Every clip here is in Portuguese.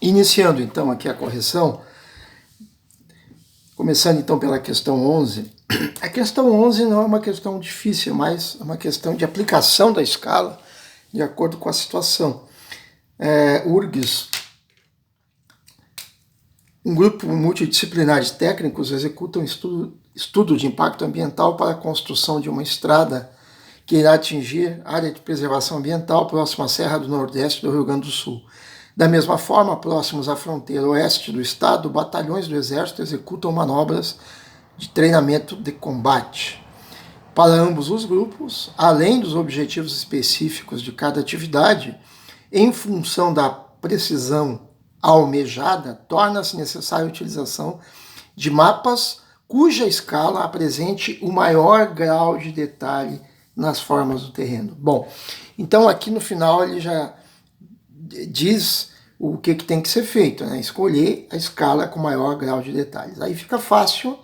Iniciando então aqui a correção, começando então pela questão 11. A questão 11 não é uma questão difícil, mas é uma questão de aplicação da escala de acordo com a situação. URGS, um grupo multidisciplinar de técnicos executa um estudo de impacto ambiental para a construção de uma estrada que irá atingir área de preservação ambiental próxima à Serra do Nordeste do Rio Grande do Sul. Da mesma forma, próximos à fronteira oeste do estado, batalhões do Exército executam manobras de treinamento de combate. Para ambos os grupos, além dos objetivos específicos de cada atividade, em função da precisão almejada, torna-se necessária a utilização de mapas cuja escala apresente o maior grau de detalhe nas formas do terreno. Bom, então aqui no final ele já diz o que tem que ser feito, né? Escolher a escala com maior grau de detalhes. Aí fica fácil,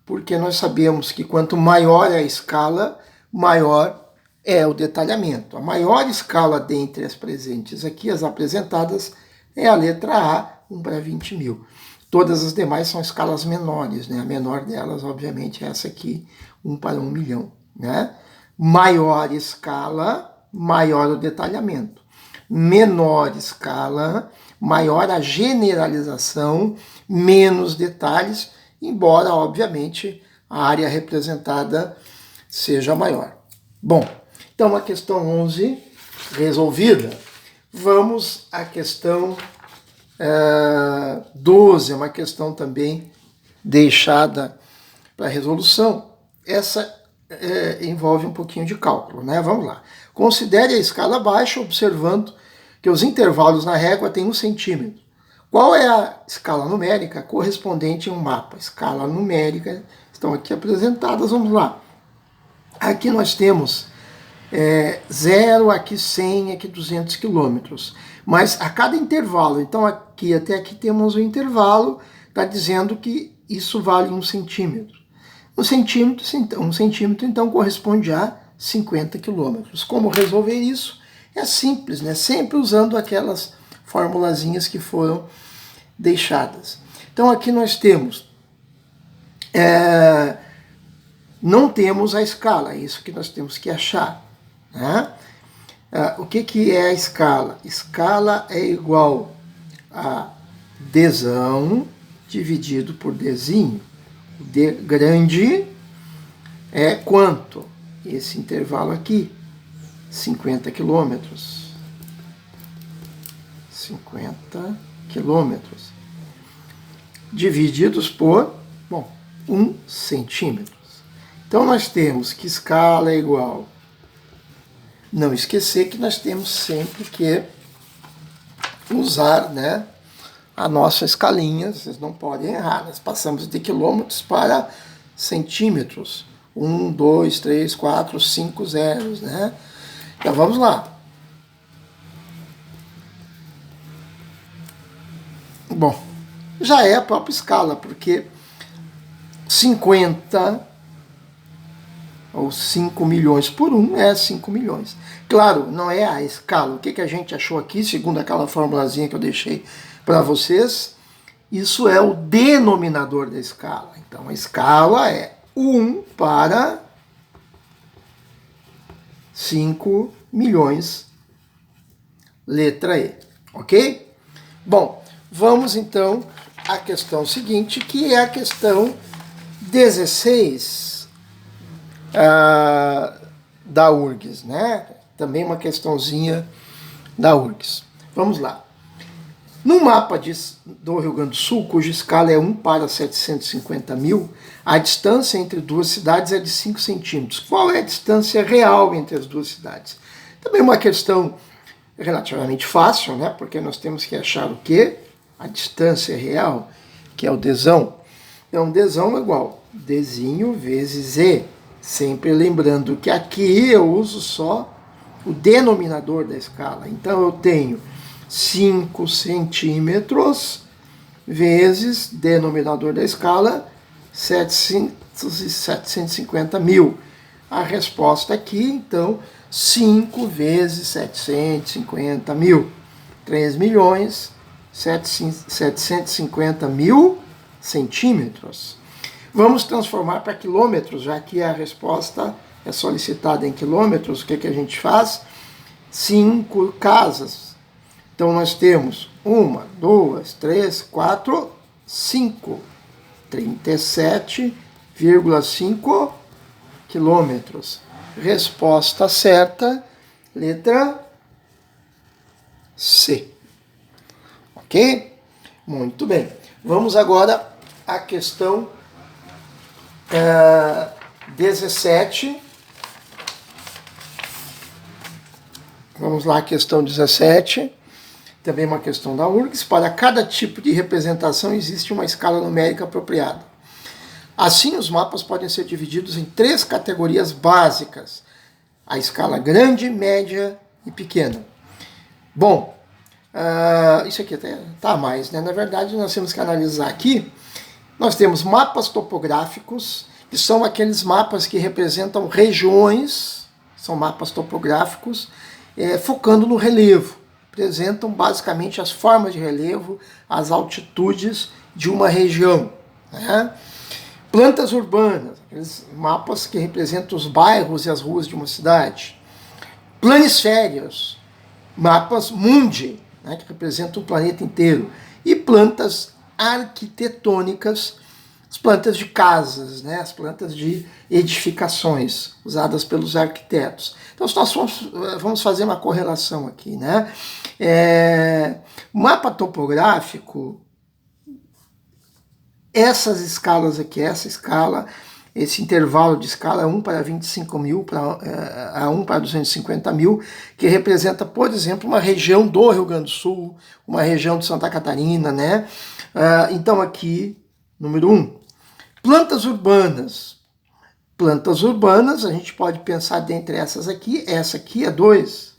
porque nós sabemos que quanto maior é a escala, maior é o detalhamento. A maior escala dentre as presentes aqui, as apresentadas, é a letra A, 1 para 20 mil. Todas as demais são escalas menores, né? A menor delas, obviamente, é essa aqui, 1 para 1 milhão, né? Maior escala, maior o detalhamento. Menor escala, maior a generalização, menos detalhes, embora, obviamente, a área representada seja maior. Bom, então a questão 11 resolvida. Vamos à questão 12, é uma questão também deixada para resolução. Essa envolve um pouquinho de cálculo, né? Vamos lá. Considere a escala baixa, observando que os intervalos na régua têm 1 centímetro. Qual é a escala numérica correspondente em um mapa? Escala numérica estão aqui apresentadas, vamos lá. Aqui nós temos 0, aqui 100, aqui 200 quilômetros. Mas a cada intervalo, então aqui até aqui temos o intervalo, está dizendo que isso vale 1 centímetro. 1 centímetro, então, corresponde a 50 quilômetros. Como resolver isso? É simples, né? Sempre usando aquelas formulazinhas que foram deixadas. Então, aqui nós temos... não temos a escala, é isso que nós temos que achar, né? O que é a escala? Escala é igual a Dzão dividido por Dzinho. O D grande é quanto? Esse intervalo aqui, 50 quilômetros. 50 quilômetros. Divididos por, 1 centímetro. Então nós temos que escala é igual. Não esquecer que nós temos sempre que usar, né, a nossa escalinha, vocês não podem errar. Nós passamos de quilômetros para centímetros. 1, 2, 3, 4, 5 zeros, né? Então vamos lá. Bom, já é a própria escala, porque 50 ou 5 milhões por 1 é 5 milhões. Claro, não é a escala. O que a gente achou aqui, segundo aquela formulazinha que eu deixei para vocês, isso é o denominador da escala. Então a escala é 1 para 5 milhões, letra E, ok? Bom, vamos então à questão seguinte, que é a questão 16 da URGS, né? Também uma questãozinha da URGS. Vamos lá. No mapa do Rio Grande do Sul, cuja escala é 1 para 750 mil, a distância entre duas cidades é de 5 centímetros. Qual é a distância real entre as duas cidades? Também uma questão relativamente fácil, né? Porque nós temos que achar o quê? A distância real, que é o Dzão. Então, Dzão é igual Dzinho vezes E. Sempre lembrando que aqui eu uso só o denominador da escala. Então, eu tenho 5 centímetros vezes denominador da escala 750 mil. A resposta aqui, então, 5 vezes 750 mil. 3 milhões 750 mil centímetros. Vamos transformar para quilômetros, já que a resposta é solicitada em quilômetros. O que a gente faz? 5 casas. Então nós temos 1, 2, 3, 4, 5. 37,5 quilômetros. Resposta certa, letra C. Ok? Muito bem. Vamos agora à questão 17. Vamos lá, questão 17. Também uma questão da URGS. Para cada tipo de representação existe uma escala numérica apropriada. Assim, os mapas podem ser divididos em 3 categorias básicas: a escala grande, média e pequena. Bom, isso aqui até tá a mais, né? Na verdade, nós temos que analisar aqui. Nós temos mapas topográficos, que são aqueles mapas que representam regiões, são mapas topográficos, focando no relevo. Representam basicamente as formas de relevo, as altitudes de uma região, né? Plantas urbanas, aqueles mapas que representam os bairros e as ruas de uma cidade. Planisférios, mapas mundi, né, que representam o planeta inteiro. E plantas arquitetônicas, as plantas de casas, né, as plantas de edificações, usadas pelos arquitetos. Então, nós vamos fazer uma correlação aqui, né? Mapa topográfico, essas escalas aqui, essa escala, esse intervalo de escala 1 para 25 mil, a 1 para 250 mil, que representa, por exemplo, uma região do Rio Grande do Sul, uma região de Santa Catarina, né? Então aqui, número 1. Plantas urbanas. Plantas urbanas, a gente pode pensar dentre essas aqui, essa aqui é 2.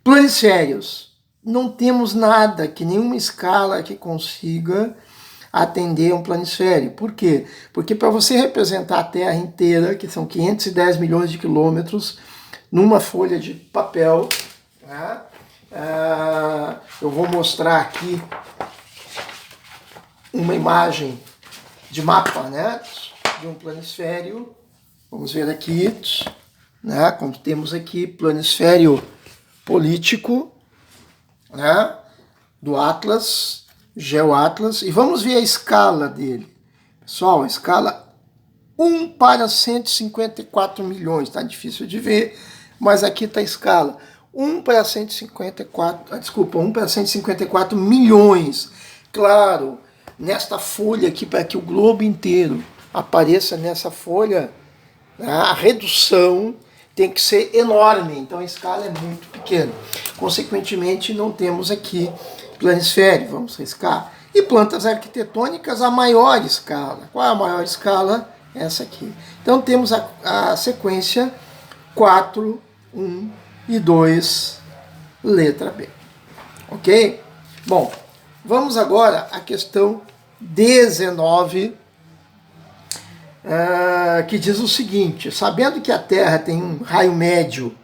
Planisférios. Não temos nada, que nenhuma escala que consiga atender um planisfério. Por quê? Porque para você representar a Terra inteira, que são 510 milhões de quilômetros, numa folha de papel, né? Eu vou mostrar aqui uma imagem de mapa, né, de um planisfério. Vamos ver aqui, né, como temos aqui planisfério político, né, do Atlas, GeoAtlas, e vamos ver a escala dele. Pessoal, a escala 1 para 154 milhões, tá difícil de ver, mas aqui está a escala 1 para 154 milhões. Claro, nesta folha aqui, para que o globo inteiro apareça nessa folha, né, a redução tem que ser enorme, então a escala é muito pequena. Consequentemente, não temos aqui planisfério, vamos riscar. E plantas arquitetônicas, a maior escala. Qual é a maior escala? Essa aqui. Então temos a sequência 4, 1 e 2, letra B. Ok? Bom, vamos agora à questão 19, que diz o seguinte: sabendo que a Terra tem um raio médio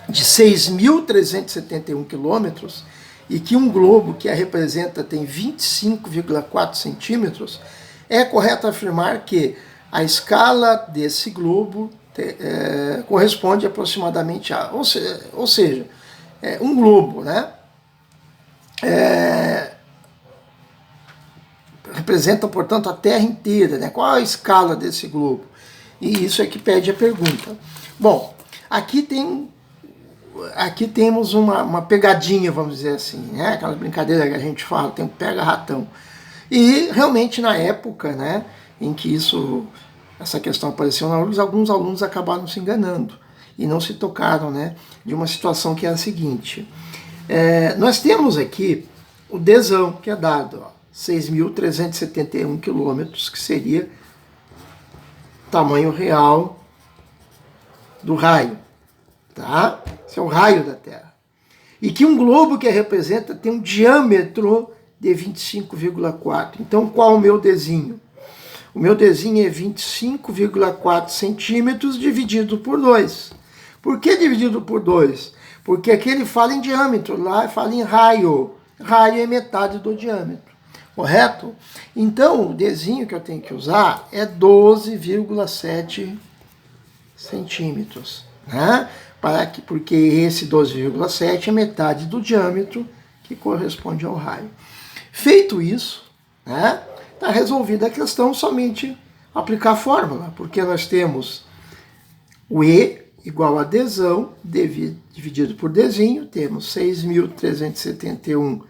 de 6.371 quilômetros e que um globo que a representa tem 25,4 centímetros, é correto afirmar que a escala desse globo corresponde aproximadamente a... Ou seja, um globo, né? Representa, portanto, a Terra inteira, né? Qual a escala desse globo? E isso é que pede a pergunta. Bom, aqui temos uma pegadinha, vamos dizer assim, né? Aquela brincadeira que a gente fala, tem um pega-ratão. E realmente na época, né, em que essa questão apareceu na URGS, alguns alunos acabaram se enganando e não se tocaram, né, de uma situação que é a seguinte. Nós temos aqui o Dzão, que é dado, 6.371 quilômetros, que seria o tamanho real do raio. Tá? Esse é o raio da Terra. E que um globo que a representa tem um diâmetro de 25,4. Então, qual o meu Dzinho? O meu Dzinho é 25,4 centímetros dividido por 2. Por que dividido por 2? Porque aqui ele fala em diâmetro, lá fala em raio. Raio é metade do diâmetro, correto? Então, o Dzinho que eu tenho que usar é 12,7 centímetros, né? Porque esse 12,7 é metade do diâmetro que corresponde ao raio. Feito isso, né, está resolvida a questão, somente aplicar a fórmula, porque nós temos o E igual a Dzão dividido por Dzinho, temos 6.371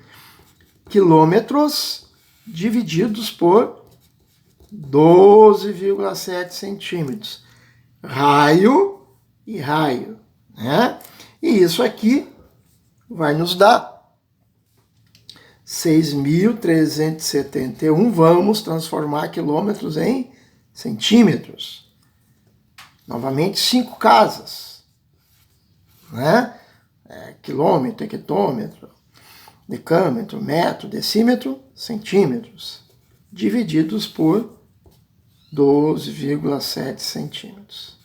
quilômetros divididos por 12,7 centímetros. Raio e raio, né? E isso aqui vai nos dar 6.371, vamos transformar quilômetros em centímetros. Novamente, 5 casas, né? Quilômetro, hectômetro, decâmetro, metro, decímetro, centímetros, divididos por 12,7 centímetros.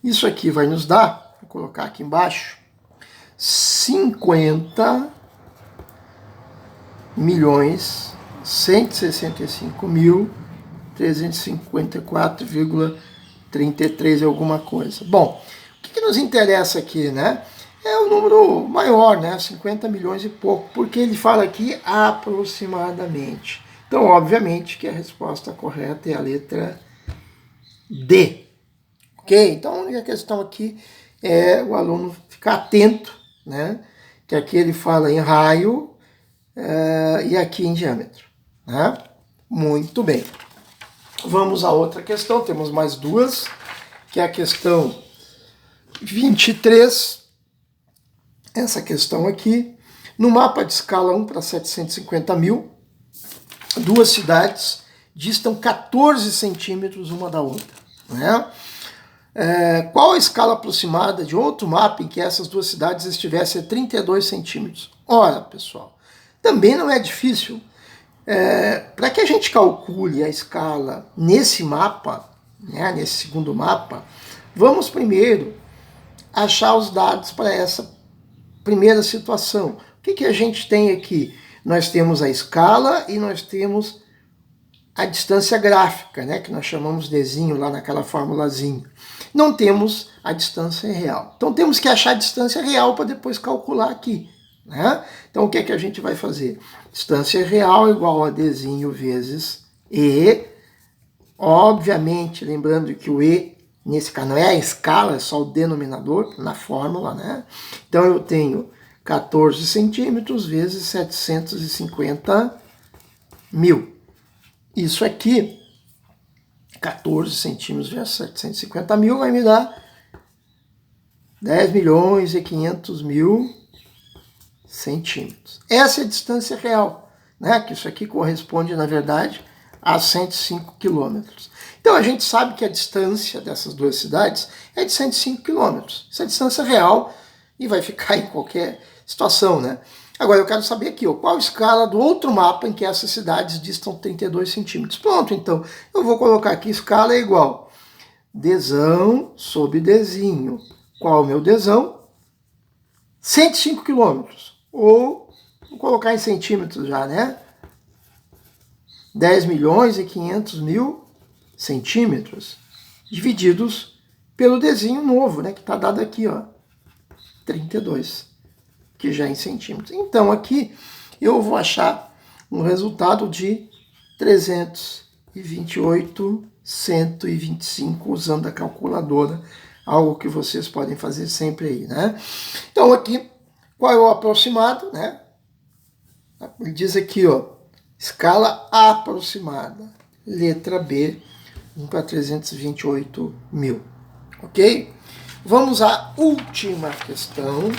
Isso aqui vai nos dar, vou colocar aqui embaixo, 50.165.354,33 alguma coisa. Bom, o que nos interessa aqui, né? É o número maior, né? 50 milhões e pouco, porque ele fala aqui aproximadamente. Então, obviamente, que a resposta correta é a letra D. Ok? Então, a única questão aqui é o aluno ficar atento, né? Que aqui ele fala em raio e aqui em diâmetro, né? Muito bem. Vamos a outra questão, temos mais duas, que é a questão 23. Essa questão aqui, no mapa de escala 1 para 750 mil, duas cidades distam 14 centímetros uma da outra, né? Qual a escala aproximada de outro mapa em que essas duas cidades estivessem a 32 centímetros? Ora, pessoal, também não é difícil. Para que a gente calcule a escala nesse mapa, né, nesse segundo mapa, vamos primeiro achar os dados para essa primeira situação. O que a gente tem aqui? Nós temos a escala e nós temos a distância gráfica, né, que nós chamamos Dzinho lá naquela formulazinha. Não temos a distância real. Então temos que achar a distância real para depois calcular aqui, né? Então o que a gente vai fazer? Distância real igual a Dzinho vezes E. Obviamente, lembrando que o E, nesse caso, não é a escala, é só o denominador na fórmula, né? Então eu tenho 14 centímetros vezes 750 mil. Isso aqui, 14 centímetros vezes 750 mil, vai me dar 10 milhões e 500 mil centímetros. Essa é a distância real, né? Que isso aqui corresponde, na verdade, a 105 quilômetros. Então a gente sabe que a distância dessas duas cidades é de 105 quilômetros. Essa é a distância real e vai ficar em qualquer situação, né? Agora eu quero saber aqui, qual a escala do outro mapa em que essas cidades distam 32 centímetros. Pronto, então eu vou colocar aqui, escala é igual Dzão sobre Dzinho. Qual é o meu Dzão? 105 quilômetros. Ou, vou colocar em centímetros já, né? 10 milhões e 500 mil centímetros, divididos pelo Dzinho novo, né? Que está dado aqui, ó, 32, que já é em centímetros. Então, aqui eu vou achar um resultado de 328.125 usando a calculadora, algo que vocês podem fazer sempre aí, né? Então, aqui, qual é o aproximado, né? Ele diz aqui, ó, escala aproximada, letra B, 1 para 328 mil, ok? Vamos à última questão.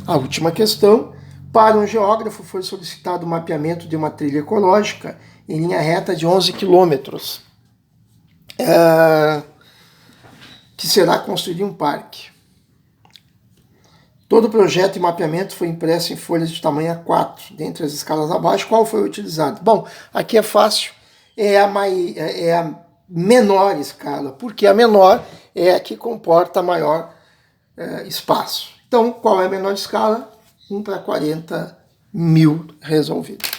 A última questão, para um geógrafo foi solicitado o mapeamento de uma trilha ecológica em linha reta de 11 quilômetros, que será construído em um parque. Todo o projeto e mapeamento foi impresso em folhas de tamanho A4. Dentre as escalas abaixo, qual foi utilizado? Bom, aqui é fácil, é a menor escala, porque a menor é a que comporta a maior espaço. Então, qual é a menor escala? 1 para 40 mil resolvido.